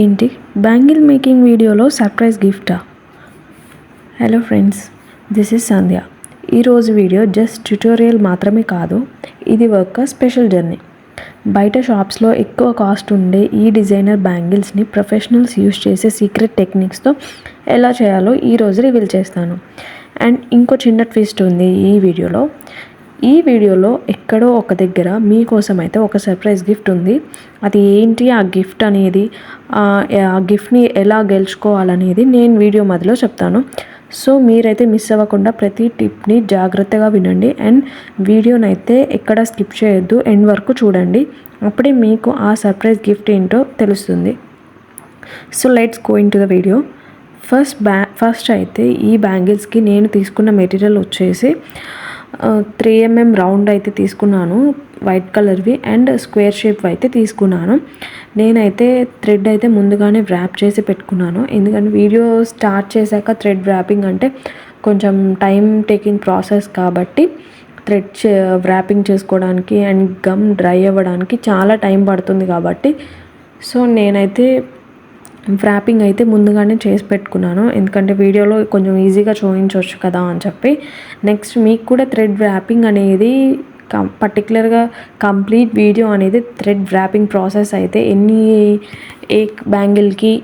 ఏంటి bangle making వీడియోలో surprise గిఫ్టా? Hello friends, this is Sandhya. ఈరోజు వీడియో జస్ట్ ట్యుటోరియల్ మాత్రమే కాదు, ఇది ఒక స్పెషల్ జర్నీ. బయట షాప్స్లో ఎక్కువ కాస్ట్ ఉండే ఈ డిజైనర్ బ్యాంగిల్స్ని ప్రొఫెషనల్స్ యూస్ చేసే సీక్రెట్ టెక్నిక్స్తో ఎలా చేయాలో ఈరోజు రివీల్ చేస్తాను. అండ్ ఇంకో చిన్న ట్విస్ట్ ఉంది ఈ వీడియోలో ఎక్కడో ఒక దగ్గర మీకోసం అయితే ఒక సర్ప్రైజ్ గిఫ్ట్ ఉంది. అది ఏంటి ఆ గిఫ్ట్ అనేది, ఆ గిఫ్ట్ని ఎలా గెలుచుకోవాలనేది నేను వీడియో మధ్యలో చెప్తాను. సో మీరైతే మిస్ అవ్వకుండా ప్రతి టిప్ని జాగ్రత్తగా వినండి అండ్ వీడియోనైతే ఎక్కడ స్కిప్ చేయొద్దు, ఎండ్ వరకు చూడండి. అప్పుడే మీకు ఆ సర్ప్రైజ్ గిఫ్ట్ ఏంటో తెలుస్తుంది. So let's go in to the video. First అయితే ఈ బ్యాంగిల్స్కి నేను తీసుకున్న మెటీరియల్ వచ్చేసి 3mm రౌండ్ అయితే తీసుకున్నాను, వైట్ కలర్వి, అండ్ స్క్వేర్ షేప్ అయితే తీసుకున్నాను. నేనైతే థ్రెడ్ అయితే ముందుగానే వ్రాప్ చేసి పెట్టుకున్నాను, ఎందుకంటే వీడియో స్టార్ట్ చేశాక థ్రెడ్ వ్రాపింగ్ అంటే కొంచెం టైం టేకింగ్ ప్రాసెస్ కాబట్టి థ్రెడ్ వ్రాపింగ్ చేసుకోవడానికి అండ్ గమ్ డ్రై అవ్వడానికి చాలా టైం పడుతుంది కాబట్టి సో నేనైతే వ్రాపింగ్ అయితే ముందుగానే చేసి పెట్టుకున్నాను, ఎందుకంటే వీడియోలో కొంచెం ఈజీగా చూపించవచ్చు కదా అని చెప్పి. నెక్స్ట్ మీకు కూడా థ్రెడ్ వ్రాపింగ్ అనేది పర్టికులర్గా కంప్లీట్ వీడియో అనేది థ్రెడ్ వ్రాపింగ్ ప్రాసెస్ అయితే ఏ బ్యాంగిల్కి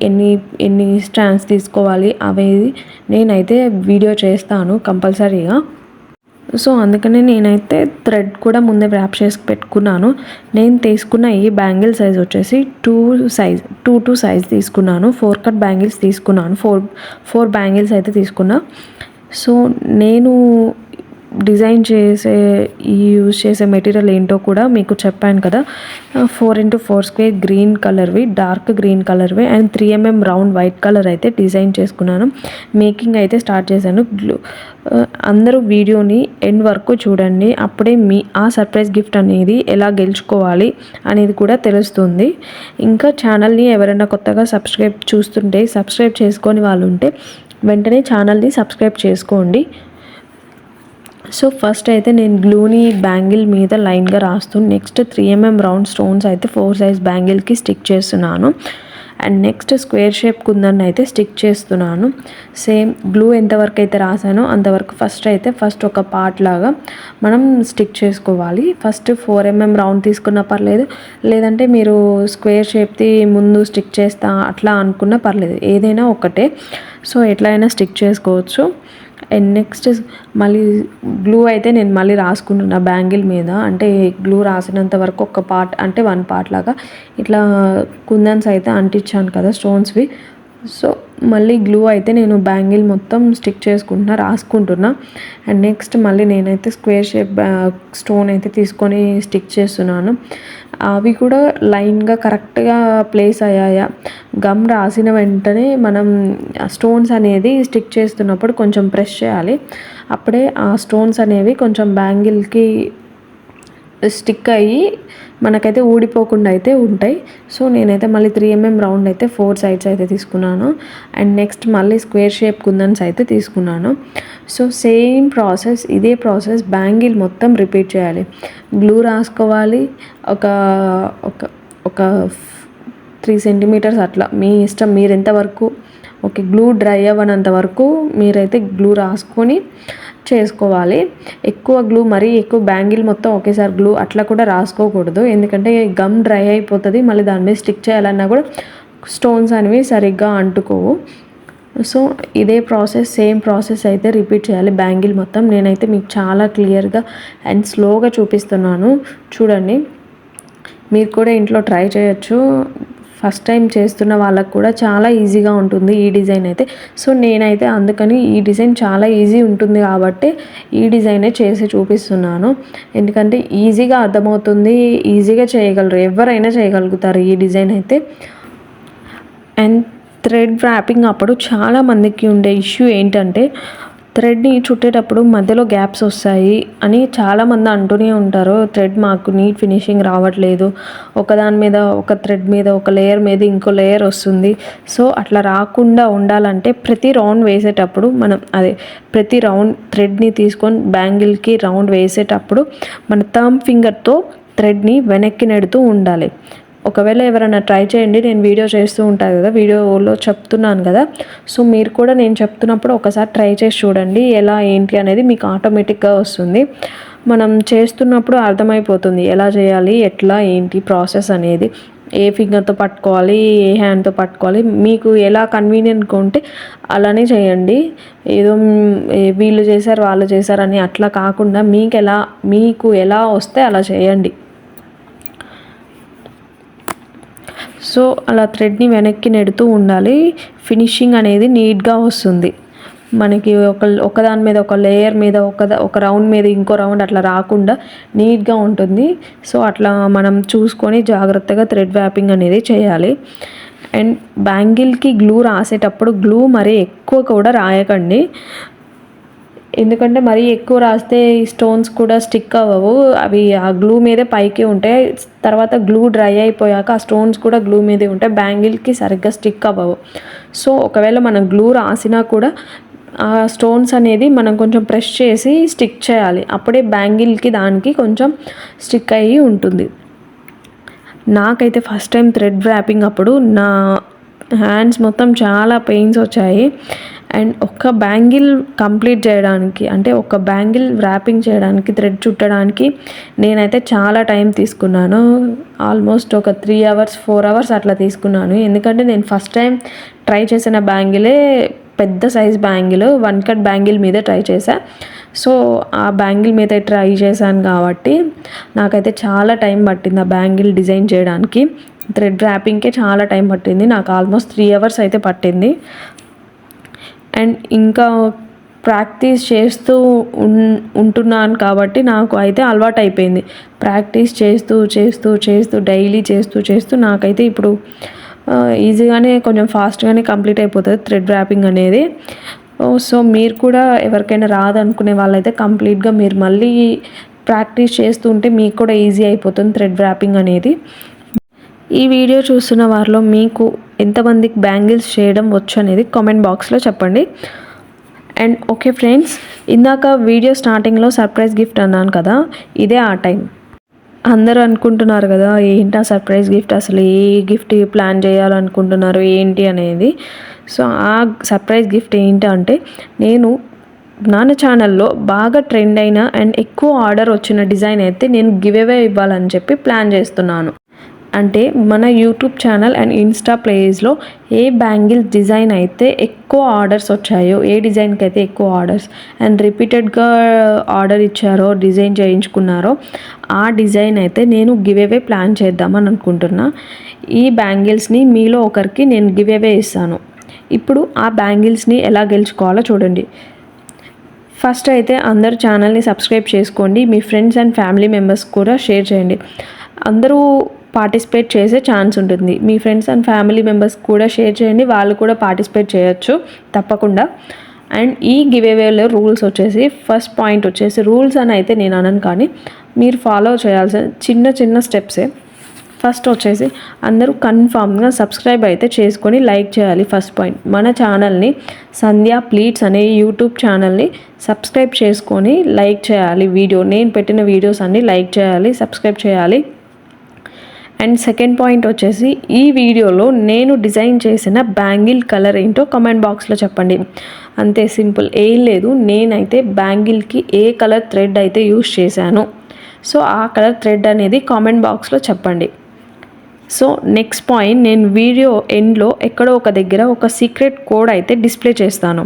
ఎన్ని స్ట్రాండ్స్ తీసుకోవాలి అనేది నేనైతే వీడియో చేస్తాను కంపల్సరీగా. సో అందుకనే నేనైతే థ్రెడ్ కూడా ముందే వ్రాప్ చేసి పెట్టుకున్నాను. నేను తీసుకున్న ఈ బ్యాంగిల్ సైజ్ వచ్చేసి 2 సైజ్ తీసుకున్నాను. 4 కట్ బ్యాంగిల్స్ తీసుకున్నాను. 4 బ్యాంగిల్స్ అయితే తీసుకున్నా. సో నేను డిజైన్ యూజ్ చేసే మెటీరియల్ ఏంటో కూడా మీకు చెప్పాను కదా. 4x4 స్క్వేర్ గ్రీన్ కలర్వి, డార్క్ గ్రీన్ కలర్వి and 3mm round white colour అయితే డిజైన్ చేసుకున్నాను. మేకింగ్ అయితే స్టార్ట్ చేశాను. అందరూ వీడియోని ఎండ్ వరకు చూడండి, అప్పుడే ఆ సర్ప్రైజ్ గిఫ్ట్ అనేది ఎలా గెలుచుకోవాలి అనేది కూడా తెలుస్తుంది. ఇంకా ఛానల్ని ఎవరైనా కొత్తగా సబ్స్క్రైబ్ చేసుకొని వాళ్ళు ఉంటే వెంటనే ఛానల్ని సబ్స్క్రైబ్ చేసుకోండి. సో ఫస్ట్ అయితే నేను గ్లూని బ్యాంగిల్ మీద లైన్గా రాస్తూ నెక్స్ట్ 3mm రౌండ్ స్టోన్స్ అయితే 4 సైజ్ బ్యాంగిల్కి స్టిక్ చేస్తున్నాను. అండ్ నెక్స్ట్ స్క్వేర్ షేప్ కుందన్ని అయితే స్టిక్ చేస్తున్నాను. సేమ్ గ్లూ ఎంతవరకు అయితే రాసానో అంతవరకు ఫస్ట్ ఒక పార్ట్ లాగా మనం స్టిక్ చేసుకోవాలి. ఫస్ట్ 4mm రౌండ్ తీసుకున్నా పర్లేదు, లేదంటే మీరు స్క్వేర్ షేప్ది ముందు స్టిక్ చేస్తా అట్లా అనుకున్నా పర్లేదు, ఏదైనా ఒకటే. సో ఎట్లయినా స్టిక్ చేసుకోవచ్చు. అండ్ నెక్స్ట్ మళ్ళీ గ్లూ అయితే నేను మళ్ళీ రాసుకుంటున్నా బ్యాంగిల్ మీద, అంటే గ్లూ రాసినంత వరకు ఒక పార్ట్ అంటే 1 పార్ట్ లాగా ఇట్లా కుందన్స్ అయితే అంటించాను కదా స్టోన్స్వి. సో మళ్ళీ గ్లూ అయితే నేను బ్యాంగిల్ మొత్తం స్టిక్ రాసుకుంటున్నా. అండ్ నెక్స్ట్ మళ్ళీ నేనైతే స్క్వేర్ షేప్ స్టోన్ అయితే తీసుకొని స్టిక్ చేస్తున్నాను. అవి కూడా లైన్గా కరెక్ట్గా ప్లేస్ అయ్యాయా, గమ్ రాసిన వెంటనే మనం స్టోన్స్ అనేది స్టిక్ చేస్తున్నప్పుడు కొంచెం ప్రెస్ చేయాలి, అప్పుడే ఆ స్టోన్స్ అనేవి కొంచెం బ్యాంగిల్కి స్టిక్ అయ్యి మనకైతే ఊడిపోకుండా అయితే ఉంటాయి. సో నేనైతే మళ్ళీ 3mm రౌండ్ అయితే 4 సైడ్స్ అయితే తీసుకున్నాను. అండ్ నెక్స్ట్ మళ్ళీ స్క్వేర్ షేప్ కుందన్స్ అయితే తీసుకున్నాను. సో సేమ్ ప్రాసెస్, ఇదే ప్రాసెస్ బ్యాంగిల్ మొత్తం రిపీట్ చేయాలి. గ్లూ రాసుకోవాలి ఒక 3 సెంటీమీటర్స్ అట్లా, మీ ఇష్టం, మీరు ఎంతవరకు ఓకే గ్లూ డ్రై అవ్వనంత వరకు మీరైతే గ్లూ రాసుకొని చేసుకోవాలి. ఎక్కువ గ్లూ, మరీ ఎక్కువ బ్యాంగిల్ మొత్తం ఒకేసారి గ్లూ అట్లా కూడా రాసుకోకూడదు, ఎందుకంటే గమ్ డ్రై అయిపోతుంది. మళ్ళీ దాని మీద స్టిక్ చేయాలన్నా కూడా స్టోన్స్ అనేవి సరిగ్గా అంటుకోవు. సో ఇదే ప్రాసెస్, సేమ్ ప్రాసెస్ అయితే రిపీట్ చేయాలి బ్యాంగిల్ మొత్తం. నేనైతే మీకు చాలా క్లియర్గా అండ్ స్లోగా చూపిస్తున్నాను, చూడండి. మీరు కూడా ఇంట్లో ట్రై చేయొచ్చు. ఫస్ట్ టైం చేస్తున్న వాళ్ళకు కూడా చాలా ఈజీగా ఉంటుంది ఈ డిజైన్ అయితే. సో నేనైతే అందుకని ఈ డిజైన్ చాలా ఈజీ ఉంటుంది కాబట్టి ఈ డిజైనే చేసి చూపిస్తున్నాను, ఎందుకంటే ఈజీగా అర్థమవుతుంది, ఈజీగా చేయగలరు, ఎవరైనా చేయగలుగుతారు ఈ డిజైన్ అయితే. అండ్ థ్రెడ్ వ్రాపింగ్ అప్పుడు చాలామందికి ఉండే ఇష్యూ ఏంటంటే థ్రెడ్ని చుట్టేటప్పుడు మధ్యలో గ్యాప్స్ వస్తాయి అని చాలామంది అంటూనే ఉంటారు. థ్రెడ్ మాకు నీట్ ఫినిషింగ్ రావట్లేదు, ఒకదాని మీద ఒక థ్రెడ్ మీద ఒక లేయర్ మీద ఇంకో లేయర్ వస్తుంది. సో అట్లా రాకుండా ఉండాలంటే ప్రతి రౌండ్ వేసేటప్పుడు ప్రతి రౌండ్ థ్రెడ్ని తీసుకొని బ్యాంగిల్కి రౌండ్ వేసేటప్పుడు మన థంబ్ ఫింగర్తో థ్రెడ్ని వెనక్కి నెడుతూ ఉండాలి. ఒకవేళ ఎవరైనా ట్రై చేయండి, నేను వీడియో చేస్తూ ఉంటాను కదా, వీడియోలో చెప్తున్నాను కదా, సో మీరు కూడా నేను చెప్తున్నప్పుడు ఒకసారి ట్రై చేసి చూడండి ఎలా ఏంటి అనేది మీకు ఆటోమేటిక్గా వస్తుంది. మనం చేస్తున్నప్పుడు అర్థమైపోతుంది ఎలా చేయాలి, ఎట్లా ఏంటి ప్రాసెస్ అనేది, ఏ ఫింగర్తో పట్టుకోవాలి, ఏ హ్యాండ్తో పట్టుకోవాలి, మీకు ఎలా కన్వీనియంట్గా ఉంటే అలానే చేయండి. ఏదో వీళ్ళు చేశారు వాళ్ళు చేశారు అని అట్లా కాకుండా మీకు ఎలా వస్తే అలా చేయండి. సో అలా థ్రెడ్ని వెనక్కి నెడుతూ ఉండాలి. ఫినిషింగ్ అనేది నీట్గా వస్తుంది. మనకి ఒకదాని మీద ఒక లేయర్ మీద ఒక రౌండ్ మీద ఇంకో రౌండ్ అట్లా రాకుండా నీట్గా ఉంటుంది. సో అట్లా మనం చూసుకొని జాగ్రత్తగా థ్రెడ్ వ్రాపింగ్ అనేది చేయాలి. అండ్ బ్యాంగిల్కి గ్లూ రాసేటప్పుడు గ్లూ మరీ ఎక్కువ కూడా రాయకండి, ఎందుకంటే మరీ ఎక్కువ రాస్తే స్టోన్స్ కూడా స్టిక్ అవ్వవు, అవి ఆ గ్లూ మీదే పైకి ఉంటాయి. తర్వాత గ్లూ డ్రై అయిపోయాక ఆ స్టోన్స్ కూడా గ్లూ మీదే ఉంటాయి, బ్యాంగిల్కి సరిగ్గా స్టిక్ అవ్వవు. సో ఒకవేళ మనం గ్లూ రాసినా కూడా ఆ స్టోన్స్ అనేది మనం కొంచెం ప్రెస్ చేసి స్టిక్ చేయాలి, అప్పుడే బ్యాంగిల్కి దానికి కొంచెం స్టిక్ అయ్యి ఉంటుంది. నాకైతే ఫస్ట్ టైం థ్రెడ్ వ్రాపింగ్ అప్పుడు నా హ్యాండ్స్ మొత్తం చాలా పెయిన్స్ వచ్చాయి. అండ్ ఒక బ్యాంగిల్ కంప్లీట్ చేయడానికి, అంటే ఒక బ్యాంగిల్ వ్రాపింగ్ చేయడానికి, థ్రెడ్ చుట్టడానికి నేనైతే చాలా టైం తీసుకున్నాను. ఆల్మోస్ట్ ఒక 3 hours 4 hours అట్లా తీసుకున్నాను. ఎందుకంటే నేను ఫస్ట్ టైం ట్రై చేసిన బ్యాంగిలే పెద్ద సైజ్ బ్యాంగిల్, 1 cut బ్యాంగిల్ మీద ట్రై చేశా. సో ఆ బ్యాంగిల్ మీద ట్రై చేశాను కాబట్టి నాకైతే చాలా టైం పట్టింది ఆ బ్యాంగిల్ డిజైన్ చేయడానికి. థ్రెడ్ వ్రాపింగ్కే చాలా టైం పట్టింది నాకు, ఆల్మోస్ట్ 3 hours అయితే పట్టింది. అండ్ ఇంకా ప్రాక్టీస్ చేస్తూ ఉంటున్నాను కాబట్టి నాకు అయితే అలవాటు అయిపోయింది. ప్రాక్టీస్ చేస్తూ చేస్తూ చేస్తూ డైలీ చేస్తూ నాకైతే ఇప్పుడు ఈజీగానే కొంచెం ఫాస్ట్గానే కంప్లీట్ అయిపోతుంది థ్రెడ్ వ్రాపింగ్ అనేది. సో మీరు కూడా ఎవరికైనా రాదనుకునే వాళ్ళైతే కంప్లీట్గా మీరు మళ్ళీ ప్రాక్టీస్ చేస్తూ ఉంటే మీకు కూడా ఈజీ అయిపోతుంది థ్రెడ్ వ్రాపింగ్ అనేది. ఈ వీడియో చూస్తున్న వారిలో మీకు ఎంతమందికి బ్యాంగిల్స్ చేయడం వచ్చు అనేది కామెంట్ బాక్స్లో చెప్పండి. అండ్ ఓకే ఫ్రెండ్స్, ఇందాక వీడియో స్టార్టింగ్లో సర్ప్రైజ్ గిఫ్ట్ అన్నాను కదా, ఇదే ఆ టైం. అందరూ అనుకుంటున్నారు కదా ఏంటి ఆ సర్ప్రైజ్ గిఫ్ట్, అసలు ఏ గిఫ్ట్ ప్లాన్ చేయాలనుకుంటున్నారు ఏంటి అనేది. సో ఆ సర్ప్రైజ్ గిఫ్ట్ ఏంటంటే, నేను నా ఛానల్లో బాగా ట్రెండ్ అయిన అండ్ ఎక్కువ ఆర్డర్ వచ్చిన డిజైన్ అయితే నేను గివ్ అవే ఇవ్వాలని చెప్పి ప్లాన్ చేస్తున్నాను. అంటే మన యూట్యూబ్ ఛానల్ అండ్ ఇన్స్టా పేజ్లో ఏ బ్యాంగిల్ డిజైన్ అయితే ఎక్కువ ఆర్డర్స్ వచ్చాయో, ఏ డిజైన్కి అయితే ఎక్కువ ఆర్డర్స్ అండ్ రిపీటెడ్గా ఆర్డర్ ఇచ్చారో, డిజైన్ చేయించుకున్నారో ఆ డిజైన్ అయితే నేను గివ్ అవే ప్లాన్ చేద్దామని అనుకుంటున్నా. ఈ బ్యాంగిల్స్ని మీలో ఒకరికి నేను గివ్ అవే ఇస్తాను. ఇప్పుడు ఆ బ్యాంగిల్స్ని ఎలా గెలుచుకోవాలో చూడండి. ఫస్ట్ అయితే అందరూ ఛానల్ని సబ్స్క్రైబ్ చేసుకోండి, మీ ఫ్రెండ్స్ అండ్ ఫ్యామిలీ మెంబర్స్ కూడా షేర్ చేయండి. అందరూ పార్టిసిపేట్ చేసే ఛాన్స్ ఉంటుంది. మీ ఫ్రెండ్స్ అండ్ ఫ్యామిలీ మెంబర్స్ కూడా షేర్ చేయండి, వాళ్ళు కూడా పార్టిసిపేట్ చేయొచ్చు తప్పకుండా. అండ్ ఈ గివ్ అవేలో రూల్స్ వచ్చేసి, ఫస్ట్ పాయింట్ వచ్చేసి, రూల్స్ అని అయితే నేను అనను కానీ మీరు ఫాలో చేయాల్సిన చిన్న చిన్న స్టెప్సే. ఫస్ట్ వచ్చేసి అందరూ కన్ఫామ్గా సబ్స్క్రైబ్ అయితే చేసుకొని లైక్ చేయాలి. ఫస్ట్ పాయింట్, మన ఛానల్ని సంధ్యా ప్లీట్స్ అనే యూట్యూబ్ ఛానల్ని సబ్స్క్రైబ్ చేసుకొని లైక్ చేయాలి. నేను పెట్టిన వీడియోస్ అన్నీ లైక్ చేయాలి, సబ్స్క్రైబ్ చేయాలి. అండ్ సెకండ్ పాయింట్ వచ్చేసి, ఈ వీడియోలో నేను డిజైన్ చేసిన బ్యాంగిల్ కలర్ ఏంటో కామెంట్ బాక్స్లో చెప్పండి. అంతే, సింపుల్, ఏం లేదు. నేనైతే బ్యాంగిల్కి ఏ కలర్ థ్రెడ్ అయితే యూస్ చేశాను, సో ఆ కలర్ థ్రెడ్ అనేది కామెంట్ బాక్స్లో చెప్పండి. సో నెక్స్ట్ పాయింట్, నేను వీడియో ఎండ్లో ఎక్కడో ఒక దగ్గర ఒక సీక్రెట్ కోడ్ అయితే డిస్ప్లే చేస్తాను.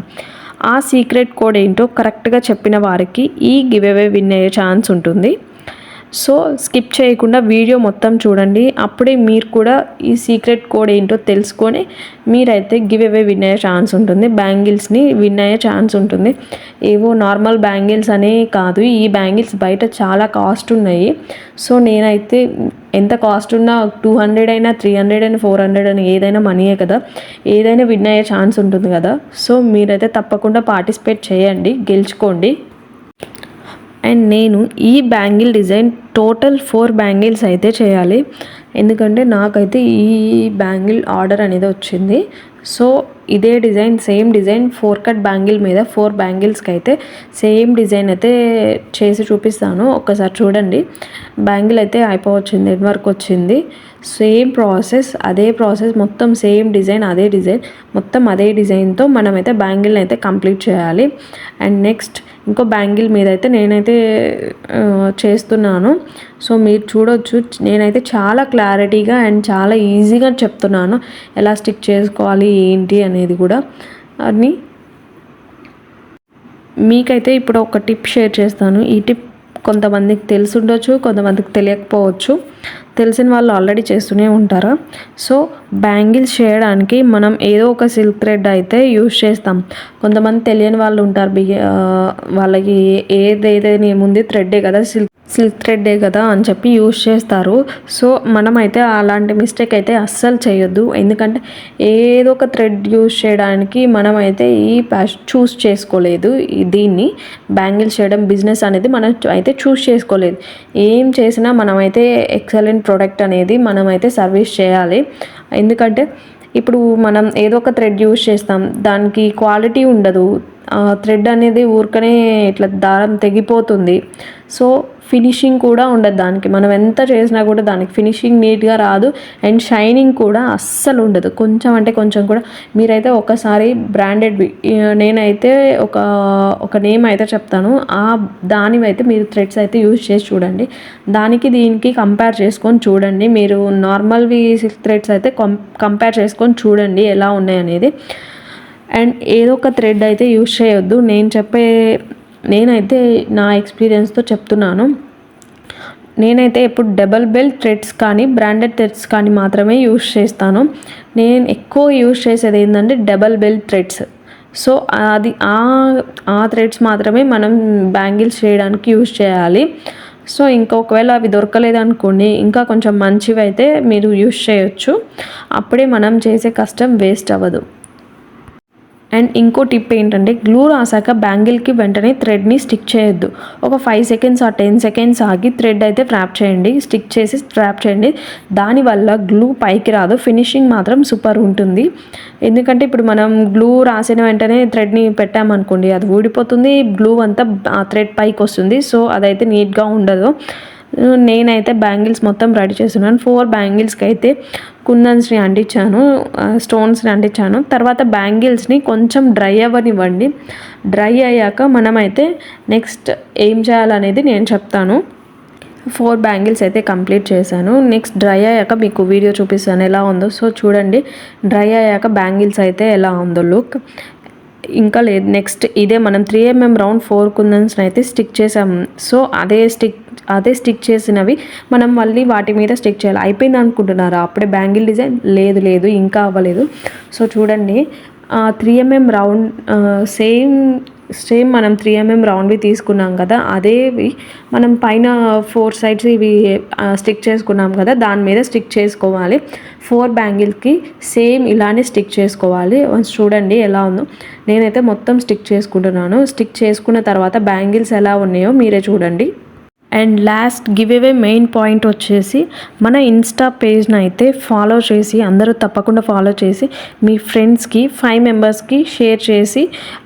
ఆ సీక్రెట్ కోడ్ ఏంటో కరెక్ట్గా చెప్పిన వారికి ఈ గివ్ అవే విన్ అయ్యే ఛాన్స్ ఉంటుంది. సో స్కిప్ చేయకుండా వీడియో మొత్తం చూడండి, అప్పుడే మీరు కూడా ఈ సీక్రెట్ కోడ్ ఏంటో తెలుసుకొని మీరైతే గివ్ అవే విన్ అయ్యే ఛాన్స్ ఉంటుంది, బ్యాంగిల్స్ని విన్ అయ్యే ఛాన్స్ ఉంటుంది. ఏవో నార్మల్ బ్యాంగిల్స్ అనే కాదు, ఈ బ్యాంగిల్స్ బయట చాలా కాస్ట్ ఉన్నాయి. సో నేనైతే ఎంత కాస్ట్ ఉన్నా 200 అయినా 300 అయినా 400 అయినా ఏదైనా మనీయే కదా, ఏదైనా విన్ అయ్యే ఛాన్స్ ఉంటుంది కదా. సో మీరైతే తప్పకుండా పార్టిసిపేట్ చేయండి, గెలుచుకోండి. అండ్ నేను ఈ బ్యాంగిల్ డిజైన్ టోటల్ 4 బ్యాంగిల్స్ అయితే చేయాలి. ఎందుకంటే నాకైతే ఈ బ్యాంగిల్ ఆర్డర్ అనేది వచ్చింది. సో ఇదే design, same design 4 cut bangle మీద 4 బ్యాంగిల్స్కి అయితే సేమ్ డిజైన్ అయితే చేసి చూపిస్తాను. ఒక్కసారి చూడండి. బ్యాంగిల్ అయితే అయిపోవచ్చింది, ఎండ్ వర్క్ వచ్చింది. సేమ్ ప్రాసెస్, అదే ప్రాసెస్, మొత్తం సేమ్ డిజైన్, అదే డిజైన్, మొత్తం అదే డిజైన్తో మనమైతే బ్యాంగిల్ని అయితే కంప్లీట్ చేయాలి. అండ్ నెక్స్ట్ ఇంకో బ్యాంగిల్ మీద అయితే నేనైతే చేస్తున్నాను. సో మీరు చూడొచ్చు, నేనైతే చాలా క్లారిటీగా అండ్ చాలా ఈజీగా చెప్తున్నాను ఎలా స్టిక్ చేసుకోవాలి ఏంటి అనేది కూడా. అని మీకైతే ఇప్పుడు ఒక టిప్ షేర్ చేస్తాను. ఈ టిప్ కొంతమందికి తెలిసి ఉండొచ్చు, కొంతమందికి తెలియకపోవచ్చు. తెలిసిన వాళ్ళు ఆల్రెడీ చేస్తూనే ఉంటారు. సో బ్యాంగిల్స్ చేయడానికి మనం ఏదో ఒక సిల్క్ థ్రెడ్ అయితే యూజ్ చేస్తాం. కొంతమంది తెలియని వాళ్ళు ఉంటారు, వాళ్ళకి ఏదైతే ఏముంది థ్రెడ్డే కదా, సిల్క్ థ్రెడ్డే కదా అని చెప్పి యూజ్ చేస్తారు. సో మనమైతే అలాంటి మిస్టేక్ అయితే అస్సలు చేయొద్దు. ఎందుకంటే ఏదో ఒక థ్రెడ్ యూజ్ చేయడానికి మనమైతే ఈ చూస్ చేసుకోలేదు. దీన్ని బ్యాంగిల్స్ చేయడం బిజినెస్ అనేది మనం అయితే చూస్ చేసుకోలేదు. ఏం చేసినా మనమైతే ఎక్సలెంట్ ప్రోడక్ట్ అనేది మనమైతే సర్వీస్ చేయాలి. ఎందుకంటే ఇప్పుడు మనం ఏదో ఒక థ్రెడ్ యూజ్ చేస్తాం, దానికి క్వాలిటీ ఉండదు. థ్రెడ్ అనేది ఊరికనే ఇట్లా దారం తెగిపోతుంది. సో ఫినిషింగ్ కూడా ఉండదు దానికి. మనం ఎంత చేసినా కూడా దానికి ఫినిషింగ్ నీట్గా రాదు. అండ్ షైనింగ్ కూడా అస్సలు ఉండదు. కొంచెం అంటే కొంచెం కూడా. మీరైతే ఒకసారి బ్రాండెడ్, నేనైతే ఒక నేమ్ అయితే చెప్తాను, దానివి అయితే మీరు థ్రెడ్స్ అయితే యూజ్ చేసి చూడండి. దానికి దీనికి కంపేర్ చేసుకొని చూడండి. మీరు నార్మల్వి సిల్క్ థ్రెడ్స్ అయితే కంపేర్ చేసుకొని చూడండి ఎలా ఉన్నాయి అనేది. అండ్ ఏదో ఒక థ్రెడ్ అయితే యూజ్ చేయొద్దు. నేనైతే నా ఎక్స్పీరియన్స్తో చెప్తున్నాను. నేనైతే ఎప్పుడు డబల్ బెల్ థ్రెడ్స్ కానీ బ్రాండెడ్ థ్రెడ్స్ కానీ మాత్రమే యూజ్ చేస్తాను. నేను ఎక్కువ యూజ్ చేసేది ఏంటంటే డబల్ బెల్ థ్రెడ్స్. సో అది ఆ థ్రెడ్స్ మాత్రమే మనం బ్యాంగిల్స్ చేయడానికి యూజ్ చేయాలి. సో ఒకవేళ అవి దొరకలేదనుకోండి, ఇంకా కొంచెం మంచివి అయితే మీరు యూజ్ చేయొచ్చు. అప్పుడే మనం చేసే కష్టం వేస్ట్ అవ్వదు. అండ్ ఇంకో టిప్ ఏంటంటే, గ్లూ రాసాక బ్యాంగిల్కి వెంటనే థ్రెడ్ని స్టిక్ చేయొద్దు. ఒక 5 సెకండ్స్ ఆ 10 సెకండ్స్ ఆగి థ్రెడ్ అయితే ట్రాప్ చేయండి, స్టిక్ చేసి ట్రాప్ చేయండి. దానివల్ల గ్లూ పైకి రాదు, ఫినిషింగ్ మాత్రం సూపర్ ఉంటుంది. ఎందుకంటే ఇప్పుడు మనం గ్లూ రాసిన వెంటనే థ్రెడ్ని పెట్టామనుకోండి, అది ఊడిపోతుంది, గ్లూ అంతా ఆ థ్రెడ్ పైకి వస్తుంది. సో అదైతే నీట్గా ఉండదు. నేనైతే బ్యాంగిల్స్ మొత్తం రెడీ చేస్తున్నాను. 4 బ్యాంగిల్స్కి అయితే కుందన్స్ని అంటించాను, స్టోన్స్ని అంటించాను. తర్వాత బ్యాంగిల్స్ని కొంచెం డ్రై అవ్వనివ్వండి. డ్రై అయ్యాక మనమైతే నెక్స్ట్ ఏం చేయాలనేది నేను చెప్తాను. 4 బ్యాంగిల్స్ అయితే కంప్లీట్ చేశాను. నెక్స్ట్ డ్రై అయ్యాక మీకు వీడియో చూపిస్తాను ఎలా ఉందో. సో చూడండి, డ్రై అయ్యాక బ్యాంగిల్స్ అయితే ఎలా ఉందో లుక్. ఇంకా లేదు, నెక్స్ట్ ఇదే మనం 3mm రౌండ్ 4 కుందన్స్ని అయితే స్టిక్ చేసాం. సో అదే స్టిక్ చేసినవి మనం మళ్ళీ వాటి మీద స్టిక్ చేయాలి. అయిపోయింది అనుకుంటున్నారా అప్పుడే బ్యాంగిల్ డిజైన్? లేదు, ఇంకా అవ్వలేదు. సో చూడండి, 3mm రౌండ్ సేమ్ మనం 3mm రౌండ్వి తీసుకున్నాం కదా, అదేవి మనం పైన 4 సైడ్స్ ఇవి స్టిక్ చేసుకున్నాం కదా, దాని మీద స్టిక్ చేసుకోవాలి. 4 బ్యాంగిల్కి సేమ్ ఇలానే స్టిక్ చేసుకోవాలి. చూడండి ఎలా ఉందో. నేనైతే మొత్తం స్టిక్ చేసుకుంటున్నాను. స్టిక్ చేసుకున్న తర్వాత బ్యాంగిల్స్ ఎలా ఉన్నాయో మీరే చూడండి. And last give away main point వచ్చేసి, మన ఇన్స్టా పేజ్ని అయితే ఫాలో చేసి, అందరూ తప్పకుండా ఫాలో చేసి మీ ఫ్రెండ్స్కి 5 మెంబర్స్కి షేర్ చేసి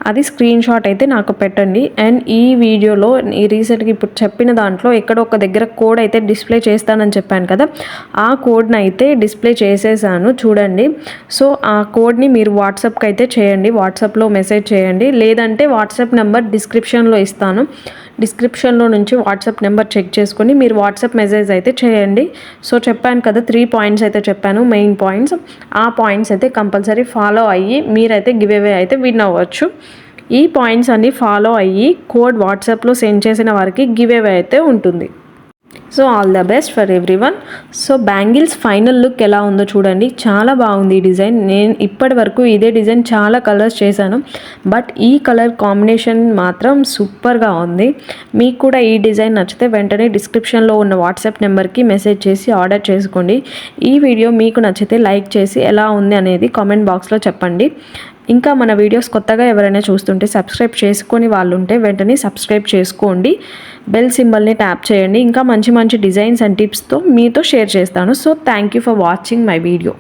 అది స్క్రీన్ షాట్ అయితే నాకు పెట్టండి. అండ్ ఈ వీడియోలో రీసెంట్గా ఇప్పుడు చెప్పిన దాంట్లో ఎక్కడో ఒక దగ్గర కోడ్ అయితే డిస్ప్లే చేస్తానని చెప్పాను కదా, ఆ కోడ్ని అయితే డిస్ప్లే చేసేసాను చూడండి. సో ఆ కోడ్ని మీరు వాట్సాప్కి అయితే చేయండి, వాట్సాప్లో మెసేజ్ చేయండి. లేదంటే వాట్సాప్ నెంబర్ డిస్క్రిప్షన్లో ఇస్తాను, డిస్క్రిప్షన్లో నుంచి వాట్సాప్ నెంబర్ చెక్ చేసుకొని మీరు వాట్సాప్ మెసేజ్ అయితే చేయండి. సో చెప్పాను కదా, 3 పాయింట్స్ అయితే చెప్పాను, మెయిన్ పాయింట్స్. ఆ పాయింట్స్ అయితే కంపల్సరీ ఫాలో అయ్యి మీరైతే గివ్ అవే అయితే విన్ అవ్వచ్చు. ఈ పాయింట్స్ అన్నీ ఫాలో అయ్యి కోడ్ వాట్సాప్లో సెండ్ చేసిన వారికి గివ్ అవే అయితే ఉంటుంది. So all the best for everyone. So bangles final look ఎలా ఉందో చూడండి, చాలా బాగుంది ఈ డిజైన్. నేను ఇప్పటి వరకు ఇదే డిజైన్ చాలా కలర్స్ చేశాను, బట్ ఈ కలర్ కాంబినేషన్ మాత్రం సూపర్గా ఉంది. మీకు కూడా ఈ డిజైన్ నచ్చితే వెంటనే డిస్క్రిప్షన్లో ఉన్న వాట్సాప్ నెంబర్కి మెసేజ్ చేసి ఆర్డర్ చేసుకోండి. ఈ వీడియో మీకు నచ్చితే లైక్ చేసి ఎలా ఉంది అనేది కామెంట్ బాక్స్లో చెప్పండి. ఇంకా మన వీడియోస్ కొత్తగా ఎవరైనా చూస్తుంటే సబ్స్క్రైబ్ చేసుకొని వాళ్ళు ఉంటే వెంటనే సబ్స్క్రైబ్ చేసుకోండి, బెల్ సింబల్ని ట్యాప్ చేయండి. ఇంకా మంచి మంచి డిజైన్స్ అండ్ టిప్స్తో మీతో షేర్ చేస్తాను. So thank you for watching my video.